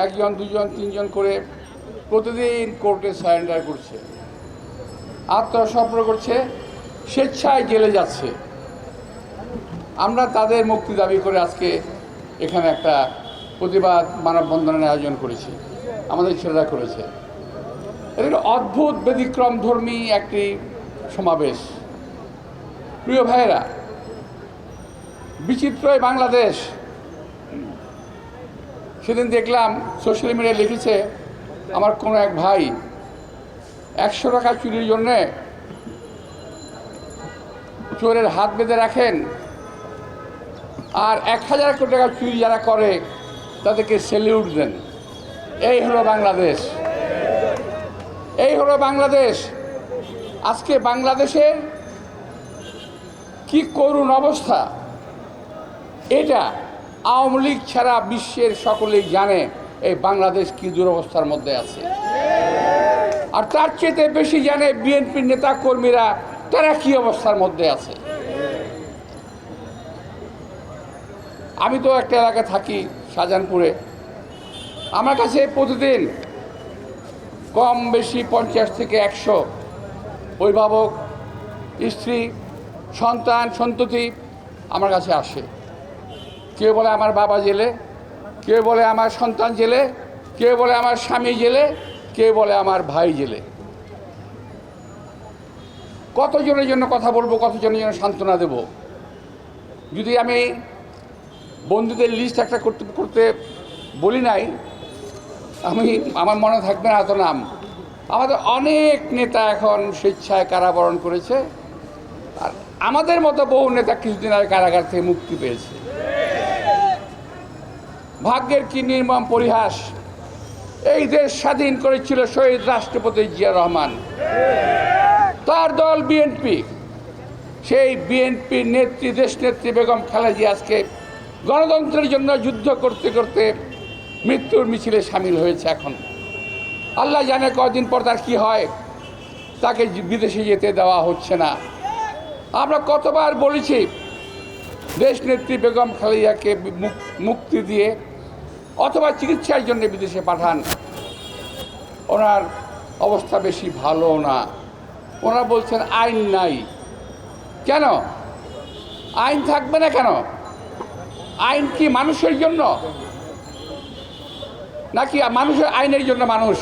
একজন দুজন তিনজন করে প্রতিদিন কোর্টে সারেন্ডার করছে, আত্মসমর্পণ করছে, স্বেচ্ছায় জেলে যাচ্ছে। আমরা তাদের মুক্তি দাবি করে আজকে এখানে একটা প্রতিবাদ মানববন্ধনের আয়োজন করেছি, আমাদের ছেলেরা করেছে। এটা অদ্ভুত ব্যতিক্রম ধর্মী একটি সমাবেশ। প্রিয় ভাইয়েরা, বিচিত্রই বাংলাদেশ। সেদিন দেখলাম সোশ্যাল মিডিয়ায় লিখেছে আমার কোনো এক ভাই 100 টাকা চুরির জন্যে চোরের হাত বেঁধে রাখেন, আর 1000 কোটি টাকা চুরি যারা করে তাদেরকে স্যালিউট দেন। এই হলো বাংলাদেশ, এই হলো বাংলাদেশ। আজকে বাংলাদেশের কি করুণ অবস্থা, এটা আওয়ামী লীগ ছাড়া বিশ্বের সকলেই জানে এই বাংলাদেশ কি দুরবস্থার মধ্যে আছে। আর তার চেয়ে বেশি জানে বিএনপির নেতা কর্মীরা তারা কি অবস্থার মধ্যে আছে। আমি তো একটা এলাকায় থাকি, শাহজাহানপুরে। আমার কাছে প্রতিদিন কম বেশি 50 থেকে 100 অভিভাবক, স্ত্রী, সন্তান, সন্ততি আমার কাছে আসে। কেউ বলে আমার বাবা জেলে, কেউ বলে আমার সন্তান জেলে, কেউ বলে আমার স্বামী জেলে, কেউ বলে আমার ভাই জেলে। কতজনের জন্য কথা বলবো, কতজনের জন্য সান্ত্বনা দেব? যদি আমি বন্ধুদের লিস্ট একটা করতে বলি নাই, আমার মনে থাকবে না এত নাম। আমাদের অনেক নেতা এখন স্বেচ্ছায় কারাবরণ করেছে, আর আমাদের মতো বহু নেতা কিছুদিন আগে কারাগার থেকে মুক্তি পেয়েছে। ভাগ্যের কি নির্মম পরিহাস! এই দেশ স্বাধীন করেছিল শহীদ রাষ্ট্রপতি জিয়া রহমান, তার দল বিএনপি। সেই বিএনপির নেত্রী, দেশনেত্রী বেগম খালেদা জিয়া আজকে গণতন্ত্রের জন্য যুদ্ধ করতে করতে মৃত্যুর মিছিলে সামিল হয়েছে। এখন আল্লাহ জানে কদিন পর তার কী হয়, তাকে বিদেশে যেতে দেওয়া হচ্ছে না। আমরা কতবার বলেছি দেশনেত্রী বেগম খালেদাকে মুক্তি দিয়ে অথবা চিকিৎসার জন্য বিদেশে পাঠান। ওনার অবস্থা বেশি ভালো না। ওনারা বলছেন আইন নাই। কেন আইন থাকবে না? কেন আইন কি মানুষের জন্য, নাকি মানুষের আইনের জন্য মানুষ?